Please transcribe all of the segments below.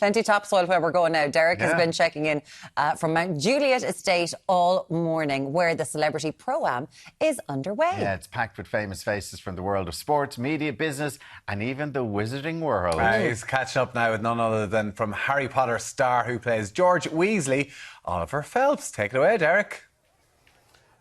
Plenty topsoil where we're going now. Deric has been checking in from Mount Juliet Estate all morning, where the Celebrity Pro-Am is underway. Yeah, it's packed with famous faces from the world of sports, media, business, and even the wizarding world. He's catching up now with none other than from Harry Potter star who plays George Weasley, Oliver Phelps. Take it away, Deric.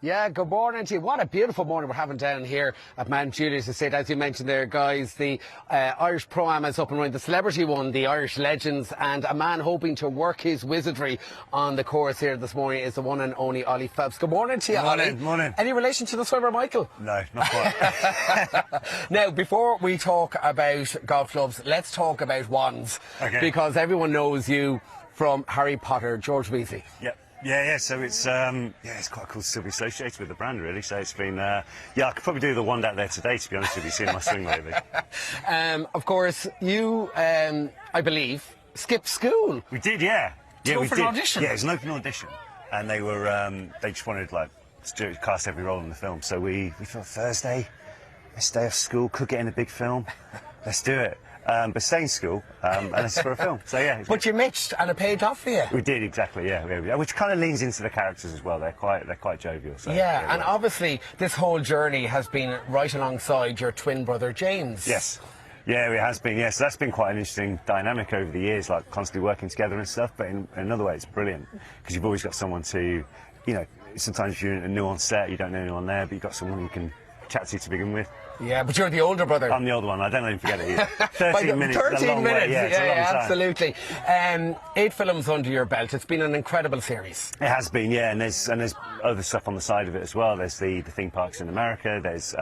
Yeah, good morning to you. What a beautiful morning we're having down here at Mount Juliet Estate. As you mentioned there, guys, the Irish Pro-Am is up and running. The celebrity one, the Irish Legends, and a man hoping to work his wizardry on the course here this morning is the one and only Ollie Phelps. Good morning to you, Ollie. Morning. Any relation to the swimmer, Michael? No, not quite. Now, before we talk about golf clubs, let's talk about wands. Okay. Because everyone knows you from Harry Potter, George Weasley. Yep. Yeah. So it's it's quite cool to still be associated with the brand, really. So it's been I could probably do the wand out there today, to be honest with you, seeing my swing lately. Of course, you, I believe, skipped school. We did, yeah. To go for an audition. Yeah, it was an open audition, and they were they just wanted to cast every role in the film. So we thought Thursday, let's day off school, could get in a big film, let's do it. But stay in school, and it's for a film. So yeah. But you mixed, and it paid off for you. We did, exactly. Yeah. Which kind of leans into the characters as well. They're quite jovial. So, yeah, and obviously this whole journey has been right alongside your twin brother James. Yes. Yeah, it has been. Yeah, so that's been quite an interesting dynamic over the years, like constantly working together and stuff. But in another way, it's brilliant because you've always got someone to, sometimes if you're new on set, you don't know anyone there, but you've got someone you can chat to begin with. Yeah, but you're the older brother. I'm the older one. I don't let him forget it either. 13 minutes. 13 minutes. Yeah, it's a long time. Absolutely. 8 films under your belt. It's been an incredible series. It has been, yeah. And there's other stuff on the side of it as well. There's the theme parks in America. There's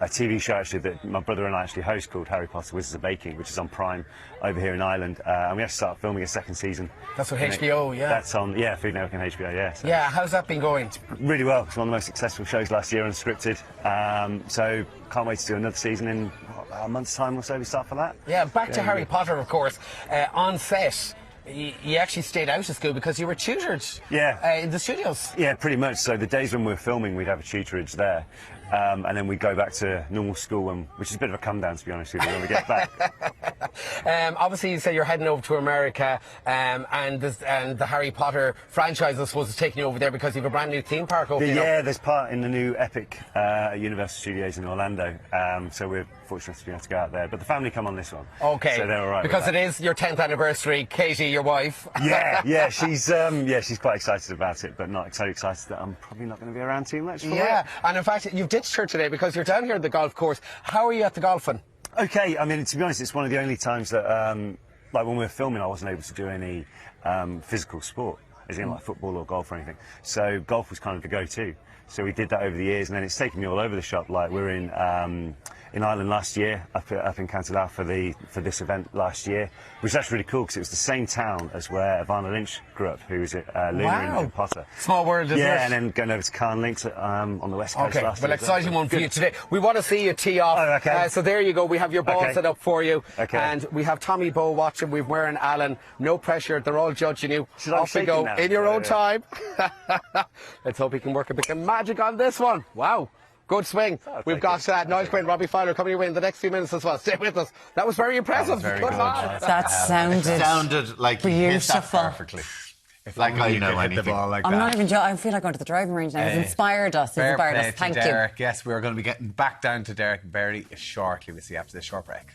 a TV show actually that my brother and I actually host called Harry Potter Wizards of Baking, which is on Prime over here in Ireland. And we have to start filming a second season. That's what HBO, yeah. That's on, Food Network and HBO, yeah. So yeah, how's that been going? Really well. It's one of the most successful shows last year, unscripted. So can't wait to do another season in a month's time or so. We start for that. Yeah, back to Harry Potter, of course. On set, you actually stayed out of school because you were tutored in the studios. Yeah, pretty much. So the days when we were filming, we'd have a tutorage there. And then we'd go back to normal school, which is a bit of a come down, to be honest with you, when we get back. Obviously, you say you're heading over to America, and the Harry Potter franchise, I suppose, is taking you over there because you have a brand new theme park opening up. Yeah, there's part in the new Epic at Universal Studios in Orlando. So we're fortunate to be able to go out there. But the family come on this one. Okay. So they're all right. Because it is your 10th anniversary. Katie, your wife. Yeah, she's quite excited about it, but not so excited that I'm probably not going to be around too much for it. And in fact, you've ditched her today because you're down here at the golf course. How are you at the golfing? Okay, I mean, to be honest, it's one of the only times that, like when we were filming, I wasn't able to do any physical sport, as in like football or golf or anything. So golf was kind of the go-to. So we did that over the years, and then it's taken me all over the shop. Like we're in Ireland last year, up in Canterbury for this event last year, which is actually really cool because it was the same town as where Ivana Lynch grew up, who was at Luna in Potter. Small world, isn't it? Yeah, and then going over to Carn Links on the west coast last year. Well, exciting one for you today. We want to see you tee off. Oh, okay. So there you go. We have your ball set up for you. Okay. And we have Tommy Bow watching. We've wearing Alan. No pressure. They're all judging you. Off we go now? In your own time. Let's hope we can work a bit of magic on this one. Wow. Good swing. We've got Niall Quinn, Robbie Fowler coming your way in the next few minutes as well. Stay with us. That was very impressive. That was very good. That sounded like you hit that perfectly. Like I know hit the ball like I'm that. not even I feel like going to the driving range now. It's inspired us. Thank you. Deric. Yes, we're going to be getting back down to Deric very shortly. We'll see you after this short break.